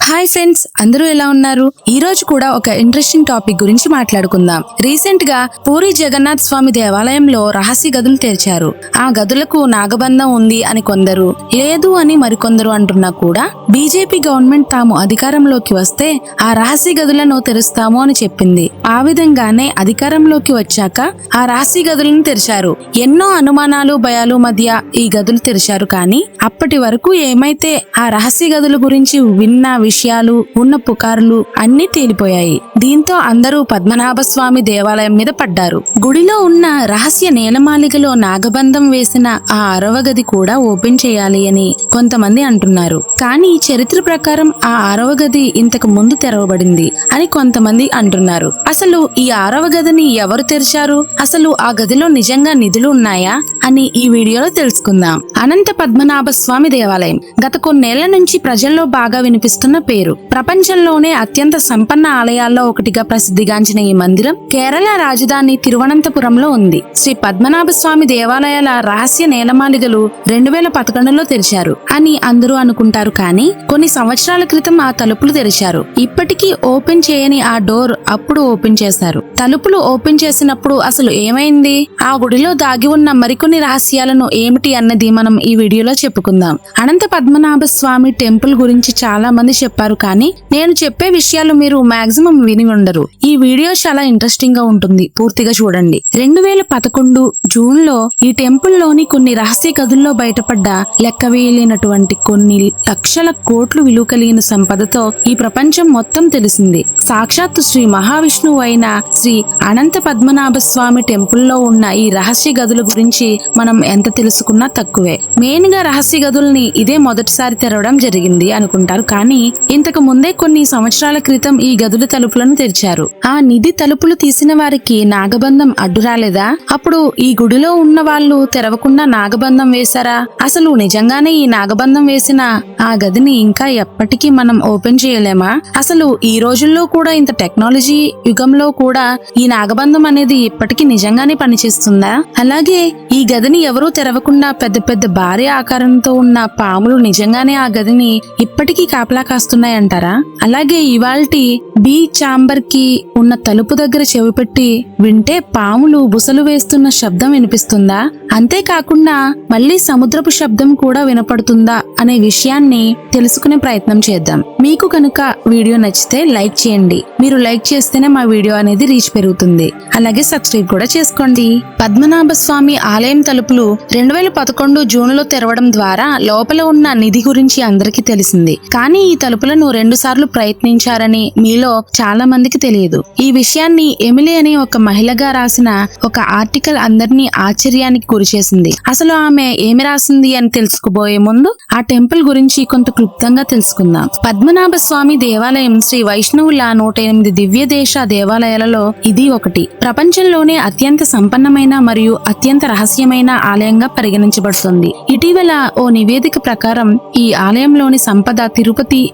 Hi friends, అందరూ ఎలా ఉన్నారు? ఈ రోజు కూడా ఒక ఇంట్రెస్టింగ్ టాపిక్ గురించి మాట్లాడుకుందాం. రీసెంట్ గా పూరి జగన్నాథ్ స్వామి దేవాలయంలో రహస్య గదులు తెరిచారు. ఆ గదులకు నాగబంధం ఉంది అని కొందరు, లేదు అని మరికొందరు అంటున్నా కూడా బీజేపీ గవర్నమెంట్ తాము అధికారంలోకి వస్తే ఆ రహస్య గదులను తెరుస్తాము అని చెప్పింది. ఆ విధంగానే అధికారంలోకి వచ్చాక ఆ రహస్య గదులను తెరిచారు. ఎన్నో అనుమానాలు భయాలు మధ్య ఈ గదులు తెరిచారు. కానీ అప్పటి వరకు ఏమైతే ఆ రహస్య గదుల గురించి విన్న విషయాలు, ఉన్న పుకార్లు అన్ని తేలిపోయాయి. దీంతో అందరూ పద్మనాభ స్వామి దేవాలయం మీద పడ్డారు. గుడిలో ఉన్న రహస్య నేలమాలిగలో నాగబంధం వేసిన ఆ 6వ గది కూడా ఓపెన్ చేయాలి అని కొంతమంది అంటున్నారు. కానీ చరిత్ర ప్రకారం ఆ 6వ గది ఇంతకు ముందు తెరవబడింది అని కొంతమంది అంటున్నారు. అసలు ఈ 6వ గదిని ఎవరు తెరిచారు? అసలు ఆ గదిలో నిజంగా నిధులు ఉన్నాయా అని ఈ వీడియోలో తెలుసుకుందాం. అనంత పద్మనాభ స్వామి దేవాలయం గత కొన్నేళ్ల నుంచి ప్రజల్లో బాగా వినిపిస్తున్న పేరు. ప్రపంచంలోనే అత్యంత సంపన్న ఆలయాల్లో ఒకటిగా ప్రసిద్ధిగాంచిన ఈ మందిరం కేరళ రాజధాని తిరువనంతపురంలో ఉంది. శ్రీ పద్మనాభ స్వామి దేవాలయాల రహస్య నేలమాలిగలు 2011లో తెరిచారు అని అందరూ అనుకుంటారు. కానీ కొన్ని సంవత్సరాల క్రితం ఆ తలుపులు తెరిచారు. ఇప్పటికీ ఓపెన్ చేయని ఆ డోర్ అప్పుడు ఓపెన్ చేశారు. తలుపులు ఓపెన్ చేసినప్పుడు అసలు ఏమైంది? ఆ గుడిలో దాగి ఉన్న మరికొన్ని రహస్యాలను ఏమిటి అన్నది మనం ఈ వీడియోలో చెప్పుకుందాం. అనంత పద్మనాభ స్వామి టెంపుల్ గురించి చాలా మంది చెప్పారు. కానీ నేను చెప్పే విషయాలు మీరు మాక్సిమం విని ఉండరు. ఈ వీడియో చాలా ఇంట్రెస్టింగ్ గా ఉంటుంది, పూర్తిగా చూడండి. 2011 జూన్ లో ఈ టెంపుల్ లోని కొన్ని రహస్య గదుల్లో బయటపడ్డ లెక్కవేయలేనటువంటి కొన్ని లక్షల కోట్లు విలువ కలిగిన సంపదతో ఈ ప్రపంచం మొత్తం తెలిసింది. సాక్షాత్తు శ్రీ మహావిష్ణువు అయిన శ్రీ అనంత పద్మనాభ స్వామి టెంపుల్లో ఉన్న ఈ రహస్య గదుల గురించి మనం ఎంత తెలుసుకున్నా తక్కువే. మెయిన్ గా రహస్య గదుల్ని ఇదే మొదటిసారి తెరవడం జరిగింది అనుకుంటారు. కానీ ఇంతకు ముందే కొన్ని సంవత్సరాల క్రితం ఈ గదుల తలుపులను తెరిచారు. ఆ నిధి తలుపులు తీసిన వారికి నాగబంధం అడ్డు రాలేదా? అప్పుడు ఈ గుడిలో ఉన్న వాళ్ళు తెరవకుండా నాగబంధం వేశారా? అసలు నిజంగానే ఈ నాగబంధం వేసిన ఆ గదిని ఇంకా ఎప్పటికీ మనం ఓపెన్ చేయలేమా? అసలు ఈ రోజుల్లో కూడా ఇంత టెక్నాలజీ యుగంలో కూడా ఈ నాగబంధం అనేది ఇప్పటికీ నిజంగానే పనిచేస్తుందా? అలాగే ఈ గదిని ఎవరూ తెరవకుండా పెద్ద పెద్ద భారీ ఆకారంతో ఉన్న పాములు నిజంగానే ఆ గదిని ఇప్పటికీ కాపలా కాస్తున్నాయంటారా? అలాగే ఇవాల్టి బి చాంబర్ కి ఉన్న తలుపు దగ్గర చెవి పెట్టి వింటే పాములు బుసలు వేస్తున్న శబ్దం వినిపిస్తుందా? అంతేకాకుండా మళ్ళీ సముద్రపు శబ్దం కూడా వినపడుతుందా అనే విషయాన్ని తెలుసుకునే ప్రయత్నం చేద్దాం. మీకు కనుక వీడియో నచ్చితే లైక్ చేయండి. మీరు లైక్ చేస్తేనే మా వీడియో అనేది రీచ్ పెరుగుతుంది. అలాగే సబ్స్క్రైబ్ కూడా చేసుకోండి. పద్మనాభ స్వామి ఆలయం తలుపులు 2011 జూన్లో తెరవడం ద్వారా లోపల ఉన్న నిధి గురించి అందరికీ తెలిసింది. కానీ ఈ తలుపులను 2 సార్లు ప్రయత్నించారని మీలో చాలా మందికి తెలియదు. ఈ విషయాన్ని ఎమిలీ అనే ఒక మహిళగా రాసిన ఒక ఆర్టికల్ అందరినీ ఆశ్చర్యానికి గురిచేసింది. అసలు ఆమె ఏమి రాసింది అని తెలుసుకోబోయే ముందు ఆ టెంపుల్ గురించి కొంత క్లుప్తంగా తెలుసుకుందాం. పద్మనాభ స్వామి దేవాలయం శ్రీ వైష్ణవుల 108 దివ్య దేశ దేవాలయాలలో ఇది ఒకటి. ప్రపంచంలోనే అత్యంత సంపన్నమైన మరియు అత్యంత రహస్యమైన ఆలయంగా పరిగణించబడుతుంది. ఇటీవల ఓ నివేదిక ప్రకారం ఈ ఆలయంలోని సంపద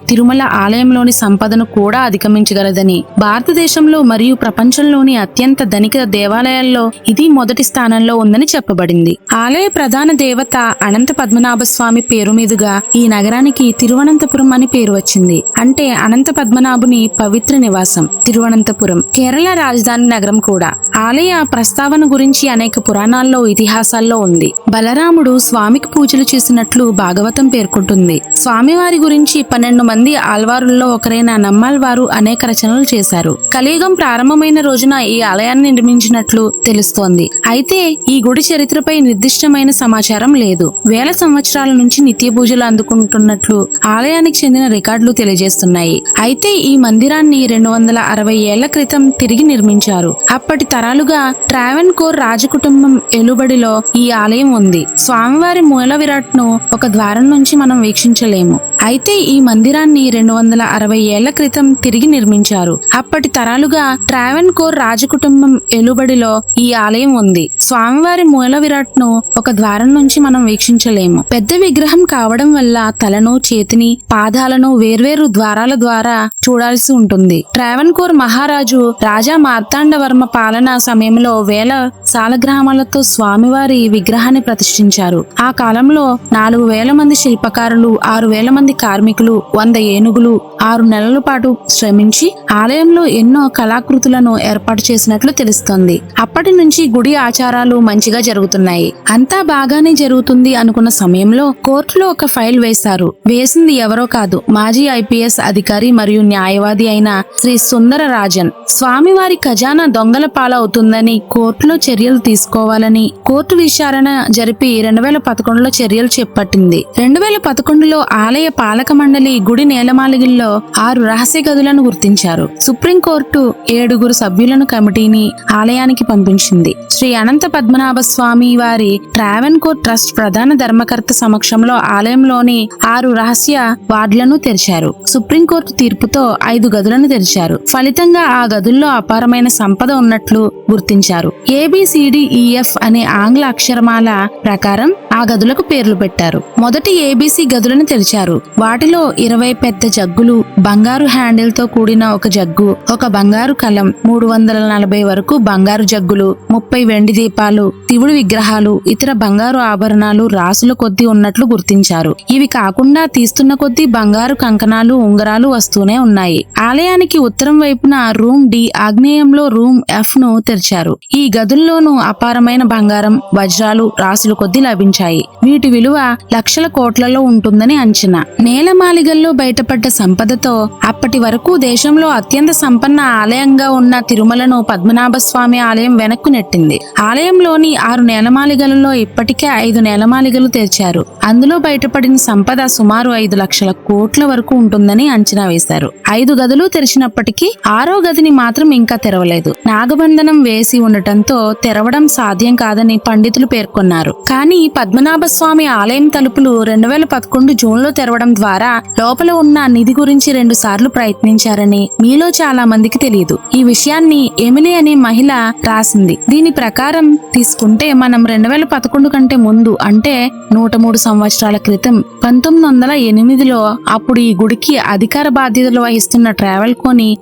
తిరుమల ఆలయంలోని సంపదను కూడా అధిగమించగలదని, భారతదేశంలో మరియు ప్రపంచంలోని అత్యంత ధనిక దేవాలయాల్లో ఇది మొదటి స్థానంలో ఉందని చెప్పబడింది. ఆలయ ప్రధాన దేవత అనంత పద్మనాభ స్వామి పేరు మీదుగా ఈ నగరానికి తిరువనంతపురం అని పేరు వచ్చింది. అంటే అనంత పద్మనాభుని పవిత్ర నివాసం తిరువనంతపురం కేరళ రాజధాని నగరం కూడా. ఆలయ ప్రస్తావన గురించి అనేక పురాణాల్లో, ఇతిహాసాల్లో ఉంది. బలరాముడు స్వామికి పూజలు చేసినట్లు భాగవతం పేర్కొంటుంది. స్వామివారి గురించి 12 మంది ఆల్వారుల్లో ఒకరైన నమ్మాల్వారు అనేక రచనలు చేశారు. కలియుగం ప్రారంభమైన రోజున ఈ ఆలయాన్ని నిర్మించినట్లు తెలుస్తోంది. అయితే ఈ గుడి చరిత్రపై నిర్దిష్టమైన సమాచారం లేదు. వేల సంవత్సరాల నుంచి నిత్య పూజలు అందుకుంటున్నట్లు ఆలయానికి చెందిన రికార్డులు తెలియజేస్తున్నాయి. అయితే ఈ మందిరాన్ని 260 ఏళ్ల క్రితం తిరిగి నిర్మించారు. అప్పటి తరాలుగా ట్రావెన్కోర్ రాజకుటుంబం ఏలుబడిలో ఈ ఆలయం ఉంది. స్వామివారి మూల విరాట్ ను ఒక ద్వారం నుంచి మనం వీక్షించలేము. అయితే ఈ మందిరాన్ని 260 ఏళ్ల క్రితం తిరిగి నిర్మించారు. అప్పటి తరాలుగా ట్రావెన్కోర్ రాజకుటుంబం ఏలుబడిలో ఈ ఆలయం ఉంది. స్వామివారి మూల విరాట్ సాక్షాత్ను ఒక ద్వారం నుంచి మనం వీక్షించలేము. పెద్ద విగ్రహం కావడం వల్ల తలను, చేతిని, పాదాలను వేర్వేరు ద్వారాల ద్వారా చూడాల్సి ఉంటుంది. ట్రావెన్కోర్ మహారాజు రాజా మార్తాండవర్మ పాలనా సమయంలో వేల సాలగ్రామాలతో స్వామివారి విగ్రహాన్ని ప్రతిష్ఠించారు. ఆ కాలంలో 4000 మంది శిల్పకారులు, 6000 మంది కార్మికులు, 100 ఏనుగులు 6 నెలల పాటు శ్రమించి ఆలయంలో ఎన్నో కళాకృతులను ఏర్పాటు చేసినట్లు తెలుస్తోంది. అప్పటి నుంచి గుడి ఆచారాలు మంచిగా జరుగుతున్నాయి. అంతా బాగానే జరుగుతుంది అనుకున్న సమయంలో కోర్టులో ఒక ఫైల్ వేశారు. వేసింది ఎవరో కాదు, మాజీ ఐపీఎస్ అధికారి మరియు న్యాయవాది అయిన శ్రీ సుందరరాజన్. స్వామివారి ఖజానా దొంగల పాలవుతుందని కోర్టులో చర్యలు తీసుకోవాలని కోర్టు విచారణ జరిపి 2011లో చర్యలు చేపట్టింది. 2011లో ఆలయ పాలక మండలి గుడి నేలమాళిగల్లో 6 రహస్య గదులను గుర్తించారు. సుప్రీంకోర్టు 7 సభ్యులను కమిటీని ఆలయానికి పంపించింది. శ్రీ అనంత పద్మనాభ స్వామి వారి ట్రావెన్కోర్ ట్రస్ట్ ప్రధాన ధర్మకర్త సమక్షంలో ఆలయంలోని 6 రహస్య వార్డులను తెరిచారు. సుప్రీంకోర్టు తీర్పుతో 5 గదులను తెరిచారు. ఫలితంగా ఆ గదుల్లో అపారమైన సంపద ఉన్నట్లు గుర్తించారు. ABCDEF అనే ఆంగ్ల అక్షరమాల ప్రకారం ఆ గదులకు పేర్లు పెట్టారు. మొదటి ABC గదులను తెరిచారు. వాటిలో 20 పెద్ద జగ్గులు, బంగారు హ్యాండిల్ తో కూడిన ఒక జగ్గు, ఒక బంగారు కలం, 340 వరకు బంగారు జగ్గులు, 30 వెండి దీపాలు, శివుడి విగ్రహాలు, ఇతర బంగారు ఆభరణాలు రాసుల కొద్దీ ఉన్నట్లు గుర్తించారు. ఇవి కాకుండా తీస్తున్న కొద్దీ బంగారు కంకణాలు, ఉంగరాలు వస్తూనే ఉన్నాయి. ఆలయానికి ఉత్తరం వైపున రూమ్ D, ఆగ్నేయంలో రూమ్ F ను తెరిచారు. ఈ గదుల్లోనూ అపారమైన బంగారం, వజ్రాలు రాసుల కొద్దీ లభించాయి. వీటి విలువ లక్షల కోట్లలో ఉంటుందని అంచనా. నేలమాళిగల్లో బయటపడ్డ సంపదతో అప్పటి వరకు దేశంలో అత్యంత సంపన్న ఆలయంగా ఉన్న తిరుమలను పద్మనాభ స్వామి ఆలయం వెనక్కు నెట్టింది. ఆలయంలోని 6 నేలమాళిగలలో ఇప్పటికే 5 నేలమాళిగలు తెరిచారు. అందులో బయటపడిన సంపద సుమారు 5 లక్షల కోట్ల వరకు ఉంటుందని అంచనా వేశారు. 5 గదులు తెరిచినప్పటికీ 6వ గదిని మాత్రం ఇంకా తెరవలేదు. నాగబంధనం వేసి ఉండటంతో తెరవడం సాధ్యం కాదని పండితులు పేర్కొన్నారు. కానీ పద్మనాభ స్వామి ఆలయం తలుపులు 2011 జూన్లో తెరవడం ద్వారా లోపల ఉన్న నిధి గురించి 2 సార్లు ప్రయత్నించారని మీలో చాలా మందికి తెలియదు. ఈ విషయాన్ని ఎమిలీ అనే మహిళ రాసింది. దీని ప్రకారం తీసుకుంటే మనం 2011 కంటే ముందు అంటే 103 సంవత్సరాల క్రితం 1908లో అప్పుడు ఈ గుడికి అధికార బాధ్యతలు వహిస్తున్న ట్రావెన్కోర్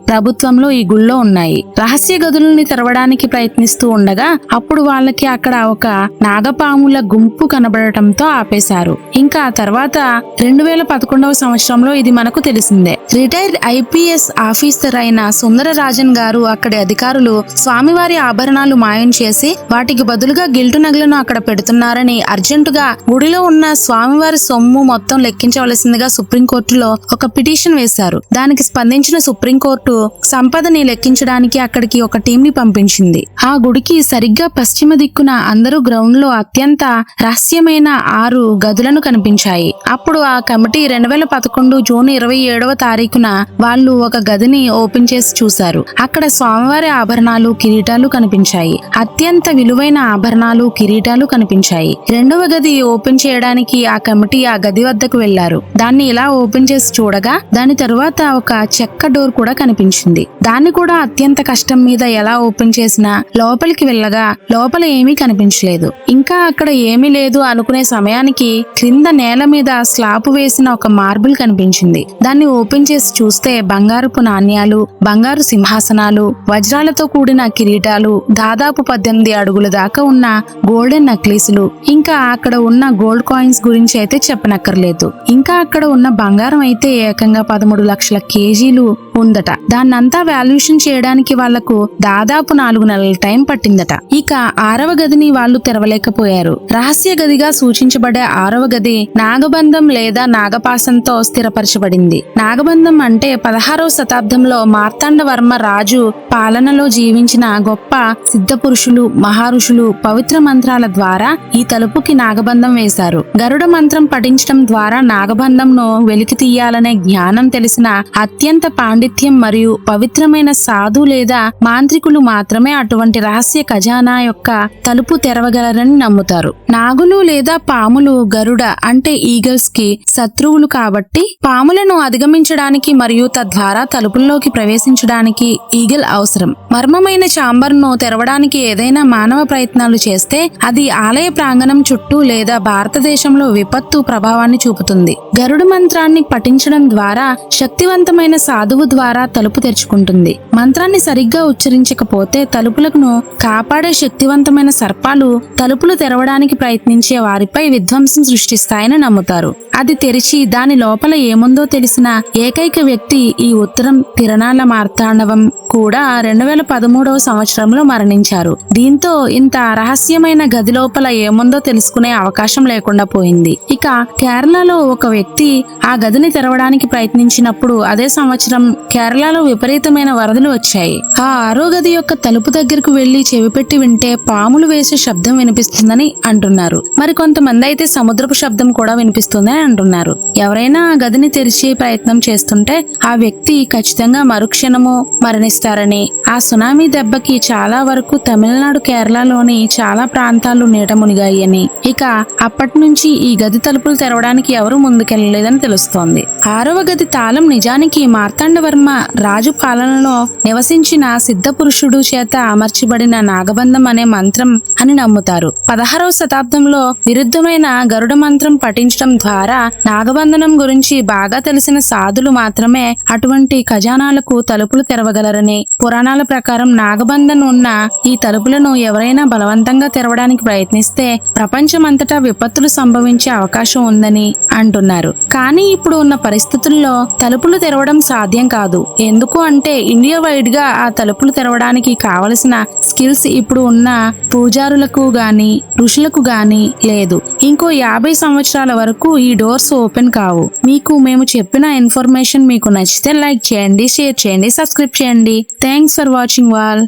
ప్రభుత్వంలో ఈ గుళ్ళో ఉన్నాయి. రహస్య గదులని తెరవడానికి ప్రయత్నిస్తూ ఉండగా అప్పుడు వాళ్ళకి అక్కడ ఒక నాగపాముల గుంపు కనబడటంతో ఆపేశారు. ఇంకా తర్వాత 2011వ సంవత్సరంలో ఇది మనకు తెలిసిందే. రిటైర్డ్ ఐపీఎస్ ఆఫీసర్ అయిన సుందరరాజన్ గారు అక్కడి అధికారులు స్వామివారి ఆభరణాలు మాయం చేసి వాటికి బదులుగా గిల్టు నగలను అక్కడ పెడుతున్నారని అర్జెంటుగా గుడిలో ఉన్న స్వామివారి సొమ్ము మొత్తం లెక్కించవలసిందిగా సుప్రీంకోర్టులో ఒక పిటిషన్ వేశారు. దానికి స్పందించిన సుప్రీంకోర్టు సంపదని లెక్కించడానికి అక్కడికి ఒక టీం ని పంపించింది. ఆ గుడికి సరిగ్గా పశ్చిమ దిక్కున అందరూ గ్రౌండ్ లో అత్యంత రహస్యమైన 6 గదులను కనిపించాయి. అప్పుడు ఆ కమిటీ 2011 జూన్ 27వ తారీఖున వాళ్ళు ఒక గదిని ఓపెన్ చేసి చూశారు. అక్కడ స్వామివారి ఆభరణాలు, కిరీటాలు కనిపించాయి. అత్యంత విలువైన ఆభరణాలు, కిరీటాలు కనిపించాయి. 2వ గది ఓపెన్ చేయడానికి ఆ కమిటీ ఆ గది వద్దకు వెళ్లారు. దాన్ని ఇలా ఓపెన్ చేసి చూడగా దాని తరువాత ఒక చెక్క డోర్ కూడా కనిపించింది. దాన్ని కూడా అత్యంత కష్టం మీద ఎలా ఓపెన్ చేసినా లోపలికి వెళ్ళగా లోపల ఏమీ కనిపించలేదు. ఇంకా అక్కడ ఏమీ లేదు అనుకునే సమయానికి క్రింద నేల మీద స్లాబ్ వేసిన ఒక మార్బుల్ కనిపించింది. దాన్ని ఓపెన్ చేసి చూస్తే బంగారపు నాణ్యాలు, బంగారు సింహాసనాలు, వజ్రాలతో కూడిన కిరీటాలు, దాదాపు 18 అడుగుల దాకా ఉన్న గోల్డెన్ నక్లీసులు, ఇంకా అక్కడ ఉన్న గోల్డ్ కాయిన్స్ గురించి అయితే చెప్పనక్కర్లేదు. ఇంకా అక్కడ ఉన్న బంగారం అయితే ఏకంగా 13 లక్షల కేజీలు ఉందట. దాన్నంతా వాల్యుయేషన్ చేయడానికి వాళ్లకు దాదాపు 4 నెలల టైం పట్టిందట. ఇక 6వ గదిని వాళ్ళు తెరవలేకపోయారు. రహస్య గదిగా సూచించబడే 6వ గది నాగబంధం లేదా నాగపాసంతో స్థిరపరచబడింది. నాగబంధం అంటే 16వ శతాబ్దంలో మార్తాండవర్మ రాజు పాలనలో జీవించిన గొప్ప సిద్ధ పురుషులు, మహారుషులు పవిత్ర మంత్రాల ద్వారా ఈ తలుపుకి నాగబంధం వేశారు. గరుడ మంత్రం పఠించడం ద్వారా నాగబంధంను వెలికి తీయాలనే జ్ఞానం తెలిసిన అత్యంత పాండిత్యం మరియు పవిత్ర పవిత్రమైన సాధు లేదా మాంత్రికులు మాత్రమే అటువంటి రహస్య ఖజానా యొక్క తలుపు తెరవగలరని నమ్ముతారు. నాగులు లేదా పాములు గరుడ అంటే ఈగల్స్ కి శత్రువులు కాబట్టి పాములను అధిగమించడానికి మరియు తద్వారా తలుపుల్లోకి ప్రవేశించడానికి ఈగల్ అవసరం. మర్మమైన ఛాంబర్ ను తెరవడానికి ఏదైనా మానవ ప్రయత్నాలు చేస్తే అది ఆలయ ప్రాంగణం చుట్టూ లేదా భారతదేశంలో విపత్తు ప్రభావాన్ని చూపుతుంది. గరుడ మంత్రాన్ని పఠించడం ద్వారా శక్తివంతమైన సాధువు ద్వారా తలుపు తెరుచుకుంటుంది. మంత్రాన్ని సరిగ్గా ఉచ్చరించకపోతే తలుపులను కాపాడే శక్తివంతమైన సర్పాలు తలుపులు తెరవడానికి ప్రయత్నించే వారిపై విధ్వంసం సృష్టిస్తాయని నమ్ముతారు. అది తెరిచి దాని లోపల ఏముందో తెలిసిన ఏకైక వ్యక్తి ఈ ఉత్తరం తిరణాల మార్తాండవం కూడా 2013వ సంవత్సరంలో మరణించారు. దీంతో ఇంత రహస్యమైన గది లోపల ఏముందో తెలుసుకునే అవకాశం లేకుండా పోయింది. ఇక కేరళలో ఒక వ్యక్తి ఆ గదిని తెరవడానికి ప్రయత్నించినప్పుడు అదే సంవత్సరం కేరళలో విపరీతమైన వరదలు వచ్చాయి. ఆ ఆరో గది యొక్క తలుపు దగ్గరకు వెళ్లి చెవిపెట్టి వింటే పాములు వేసే శబ్దం వినిపిస్తుందని అంటున్నారు. మరి కొంతమంది అయితే సముద్రపు శబ్దం కూడా వినిపిస్తుందని అంటున్నారు. ఎవరైనా ఆ గదిని తెరిచే ప్రయత్నం చేస్తుంటే ఆ వ్యక్తి ఖచ్చితంగా మరుక్షణము మరణిస్తారని, ఆ సునామీ దెబ్బకి చాలా వరకు తమిళనాడు కేరళలోని చాలా ప్రాంతాలు నీట మునిగాయని, ఇక అప్పటి నుంచి ఈ గది తలుపులు తెరవడానికి ఎవరూ ముందుకెళ్లలేదని తెలుస్తోంది. ఆరవ గది తాళం నిజానికి మార్తాండవర్మ రాజు పాలనలో నివసించిన సిద్ధ పురుషుడు చేత అమర్చబడిన నాగబంధం అనే మంత్రం అని నమ్ముతారు. 16వ శతాబ్దంలో విరుద్ధమైన గరుడ మంత్రం పఠించడం ద్వారా నాగబంధనం గురించి బాగా తెలిసిన సాధులు మాత్రమే అటువంటి ఖజానాలకు తలుపులు తెరవగలరని, పురాణాల ప్రకారం నాగబంధన్ ఉన్న ఈ తలుపులను ఎవరైనా బలవంతంగా తెరవడానికి ప్రయత్నిస్తే ప్రపంచమంతటా విపత్తులు సంభవించే అవకాశం ఉందని అంటున్నారు. కానీ ఇప్పుడు ఉన్న పరిస్థితుల్లో తలుపులు తెరవడం సాధ్యం కాదు. ఎందుకు అంటే ఇండియా వైడ్ గా ఆ తలుపులు తెరవడానికి కావలసిన స్కిల్స్ ఇప్పుడు ఉన్న పూజారులకు గాని ఋషులకు గాని లేదు. ఇంకో 50 సంవత్సరాల వరకు ఈ డోర్స్ ఓపెన్ కావు. మీకు మేము చెప్పిన ఇన్ఫర్మేషన్ మీకు నచ్చితే లైక్ చేయండి, షేర్ చేయండి, సబ్స్క్రైబ్ చేయండి. Thanks for watching all.